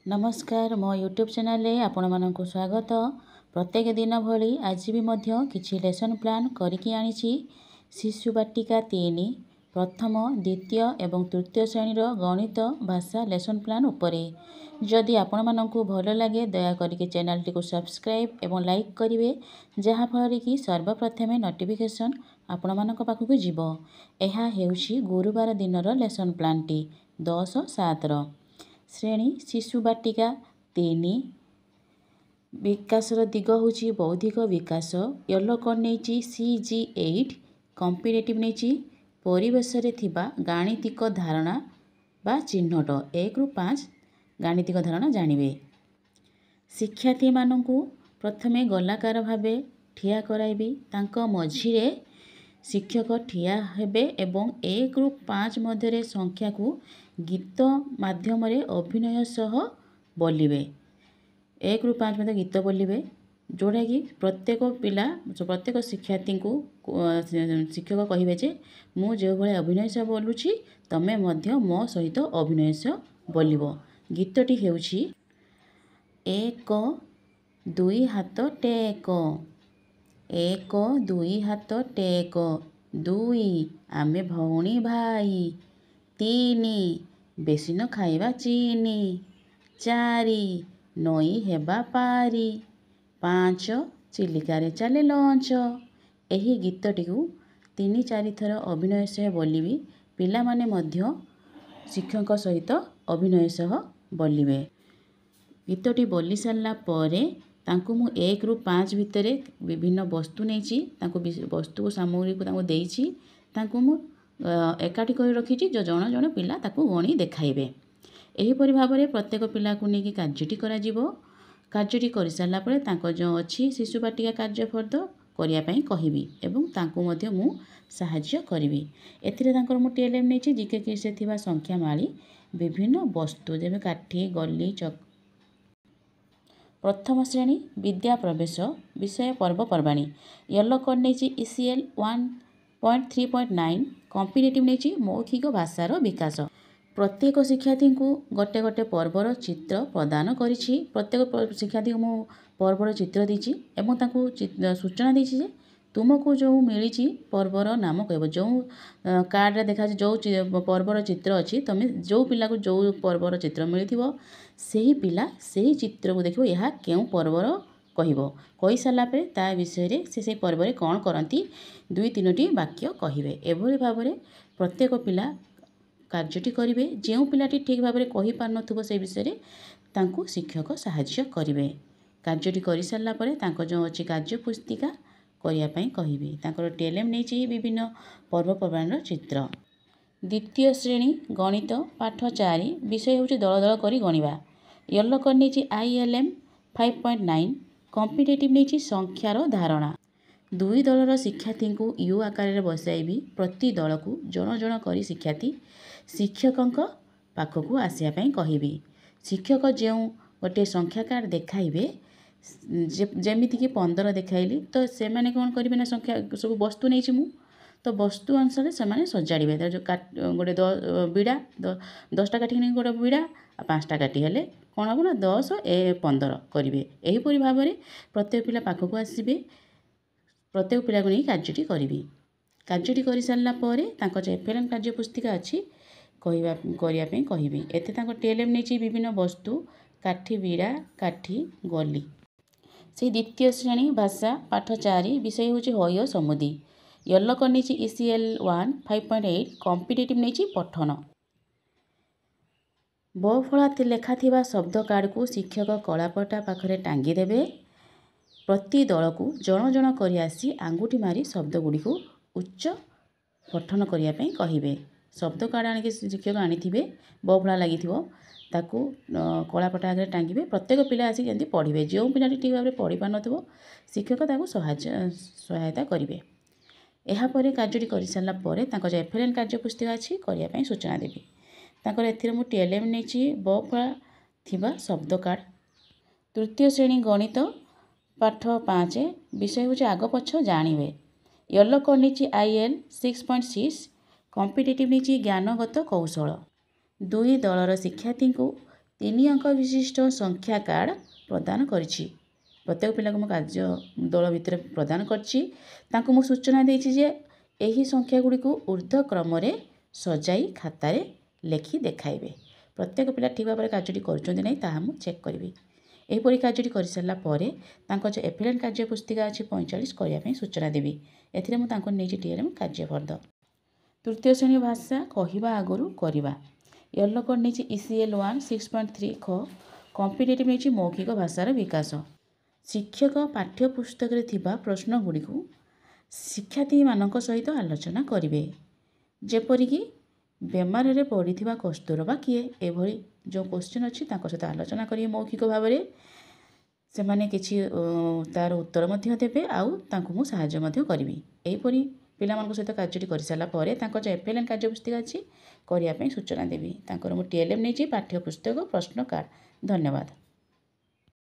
नमस्कार मो YouTube channel आपण मानक स्वागत। प्रत्येक दिन भली आज भी मध्य किछि लेसन प्लान करिकी आनिछि। शिशु बाटिका 3 प्रथम द्वितीय एवं तृतीय श्रेणी गणित भाषा लेसन प्लान उपरे। जदि आपण मानक भल लगे दया करिके चैनल टी को सब्सक्राइब एवं लाइक करिवे, जहा फल कि सर्वप्रथमे नोटिफिकेशन आपण मानक पाखकु जिवो। एहा हेउछि गुरुवार दिनर लेसन प्लान टी 10/7 श्रेणी शिशु बाटिका 3 विकासर दिग होची बौद्धिक विकास। येलो कोड नेची CG8 कॉम्पिटिटिव नेची परिवेश रे थिबा गाणितिक धारणा बा चिन्हट 1 रु 5 गाणितिक धारणा जानिबे। शिक्षार्थी मानकु प्रथमे गोलाकार भाबे ठिया कराइबी, तांको मझिरे शिक्षक ठिया हेबे एवं 1 रु 5 मध्यरे संख्या को गीत माध्यम अभिनय सह बोलिबे। 1 रु 5 मध्य गीत बोलिबे, जोड़ा कि प्रत्येक पिला प्रत्येक शिक्षार्थी को शिक्षक कहिबे जे मु जो भले अभिनय सह बोलुछि तमे मध्य मो सहित अभिनय सह बोलिबो। गीतटी हेउछि 1 2 हाथ टेक, 1 2 हाथ टेक, 2 आमे भौणी भाई, 3 बेसिन खाइबा चीनी, 4 नई हेबा पारी, 5 चिलिकारे चले लंच। एही गीतटी को 3-4 थर अभिनय सह बोलिबी। पिला माने मध्य शिक्षक सहित अभिनय सह बोलिबे। गीतटी बोली सारला परे तांको मु 1 रु 5 भितरे विभिन्न वस्तु नेछि, तांको वस्तु सामग्री को तांको देइछि, तांको मु एकाठी कर रखिछि जो जण जण पिला ताको गणी देखाइबे। एहीपरि भाबरे प्रत्येक पिला को नेकी कार्यटी करा जिवो। कार्यटी करि सारला परे तांको जो अछि शिशु बाटिका कार्य फर्द करिया पई कहिबी एवं तांको मध्य मु सहाय्य करिबी। एथिरे तांकर मु टीएलएम नेछि जिके कि से थिबा संख्या माली विभिन्न वस्तु जेबे काठी गल्ली चक। प्रथम श्रेणी विद्या प्रवेश विषय पर्वपर्वाणी। येलो कोड नेछि ECL 1.3.9 कॉम्पिटिटिव नेछि मौखिक भाषार विकास। प्रत्येक शिक्षार्थी को गोटे गोटे पर्वर चित्र प्रदान करिछि। प्रत्येक शिक्षार्थी को मु पर्वर चित्र दीछि एवं तांको सूचना दीछि जे तुमको जो मिली पर्वर नाम कहबो। जो कार्ड रे देखा जो पर्वर चित्र अछि, तमे जो पिला को जो पर्वर चित्र मिलिथिबो सेही पिला सेही चित्र को देखिबो यहा केउ पर्वर कहिबो। कहि साला पे ता विषय रे से पर्व रे कोन करंती 2-3टी वाक्य कहिबे। एभली भाबरे प्रत्येक पिला कार्यटी करिवे। जेउ पिलाटी ठीक भाबरे कहि पार नथुबो से विषय रे तांको शिक्षक सहाय्य करिवे। कार्यटी करि सारला परे तांको जो अछि कार्य पुस्तिका करिया पई कहिबे। तांकर टीएलएम नेछि विभिन्न पर्वपर्वाणीर चित्र। द्वितीय श्रेणी गणित पाठ 4 विषय होछि दल दल करी गणिबा। येलो कोड नेछि ILM 5.9 कॉम्पिटिटिव नेछि संख्यार धारणा। 2 दलर शिक्षार्थी को यू आकार रे बसाइबी। प्रति दल को जण जण करी शिक्षार्थी शिक्षकंक पाखकु आसिया पई कहिबी। शिक्षक जेउ गोटे संख्या कार्ड देखाइबे, जेमिति कि 15 देखाइली तो से माने कोन करिबे ना संख्या सब वस्तु नेछि मु तो वस्तु अनुसार से माने सजाड़िबे। जो गोटे बिड़ा 10टा काठी नै गोटे बिड़ा 5टा काठी हेले कोन हबो ना 10 15 करिवे। एही परि भाबरे प्रत्येक पिला पाखकु आसीबे। प्रत्येक पिला को नै कार्यटी करिबी। कार्यटी करि सारला परे तांको जे FLN कार्य पुस्तिका अछि करिया पई कहिबी। एते तांको टीएलएम नेछि विभिन्न वस्तु काठी बिड़ा काठी गली। से द्वितीय श्रेणी भाषा पाठ 4 विषय होछि हय समुदी। येलो कोड नेछि ECL 1.5.8 कॉम्पिटिटिव नेछि पठन। बहुफला लेखा थिबा शब्द कार्ड को शिक्षक कलापटा पाखरे टांगी देबे। प्रति दल को जण जण करी आसी आंगुठी मारी शब्द गुडी को उच्च पठन करिया पई कहिबे। शब्द कार्ड आनिके शिक्षक आनिथिबे, बहुफला लागिथिबो, ताकू कलापटा आगे टांगिबे। प्रत्येक पिला आसी जंती पढिबे। जो पिलाटी ठीक भाबरे पढि पार नथिबो शिक्षक ताकू सहायता करिवे। एहा परे कार्यटी करि सारला परे तांको जे FLN कार्य पुस्तिका अछि करिया पई सूचना देबी। तांकर एथिरे मु टीएलएम नेछि बहुफला थिबा शब्द कार्ड। तृतीय श्रेणी गणित पाठ 5 विषय होछि आग पछ जानिबे। येलो कोड नेछि IL 6.6 कॉम्पिटिटिव नेछि ज्ञानगत कौशल। 2 दलर शिक्षार्थी को 3 ଅଙ୍କ ବିଶିଷ୍ଟ ସଂଖ୍ୟା କାର୍ଡ଼ ପ୍ରଦାନ କରିଛି। ପ୍ରତ୍ୟେକ ପିଲାକୁ ମୁଁ କାର୍ଯ୍ୟ ଦଳ ଭିତରେ ପ୍ରଦାନ କରିଛି। ତାଙ୍କୁ ମୁଁ ସୂଚନା ଦେଇଛି ଯେ ଏହି ସଂଖ୍ୟା ଗୁଡ଼ିକୁ ଊର୍ଦ୍ଧ୍ୱ କ୍ରମରେ ସଜାଇ ଖାତାରେ ଲେଖି ଦେଖାଇବେ। ପ୍ରତ୍ୟେକ ପିଲା ଠିକ୍ ଭାବରେ କାର୍ଯ୍ୟଟି କରୁଛନ୍ତି ନାହିଁ ତାହା ମୁଁ ଚେକ୍ କରିବି। ଏହିପରି କାର୍ଯ୍ୟଟି କରିସାରିଲା ପରେ ତାଙ୍କ ଯେଉଁ ଏଫିଡେଣ୍ଟ କାର୍ଯ୍ୟ ପୁସ୍ତିକା ଅଛି 45 କରିବା ପାଇଁ ସୂଚନା ଦେବି। ଏଥିରେ ମୁଁ ତାଙ୍କୁ ନେଇଛି TLM କାର୍ଯ୍ୟଫର୍ଦ୍ଦ। ତୃତୀୟ ଶ୍ରେଣୀ ଭାଷା କହିବା ଆଗରୁ କରିବା। ୟେଲୋ କୋଡ୍ ନେଇଛି ECL 1 6.3 খ। କମ୍ପିଟେଟିଭ୍ ନେଇଛି ମୌଖିକ ଭାଷାର ବିକାଶ। ଶିକ୍ଷକ ପାଠ୍ୟପୁସ୍ତକରେ ଥିବା ପ୍ରଶ୍ନଗୁଡ଼ିକୁ ଶିକ୍ଷାର୍ଥୀମାନଙ୍କ ସହିତ ଆଲୋଚନା କରିବେ। ଯେପରିକି ବେମାରରେ ପଡ଼ିଥିବା କସ୍ତୁରବା କିଏ, ଏଭଳି ଯେଉଁ କୋଶ୍ଚିନ୍ ଅଛି ତାଙ୍କ ସହିତ ଆଲୋଚନା କରିବେ ମୌଖିକ ଭାବରେ। ସେମାନେ କିଛି ତା'ର ଉତ୍ତର ମଧ୍ୟ ଦେବେ ଆଉ ତାଙ୍କୁ ମୁଁ ସାହାଯ୍ୟ ମଧ୍ୟ କରିବି। ଏହିପରି ପିଲାମାନଙ୍କ ସହିତ କାର୍ଯ୍ୟଟି କରିସାରିଲା ପରେ ତାଙ୍କ ଯେଉଁ FLN କାର୍ଯ୍ୟ ପୁସ୍ତିକା ଅଛି କରିବା ପାଇଁ ସୂଚନା ଦେବି। ତାଙ୍କର ମୁଁ TLM ନେଇଛି ପାଠ୍ୟପୁସ୍ତକ ପ୍ରଶ୍ନ କାର୍ଡ଼। ଧନ୍ୟବାଦ।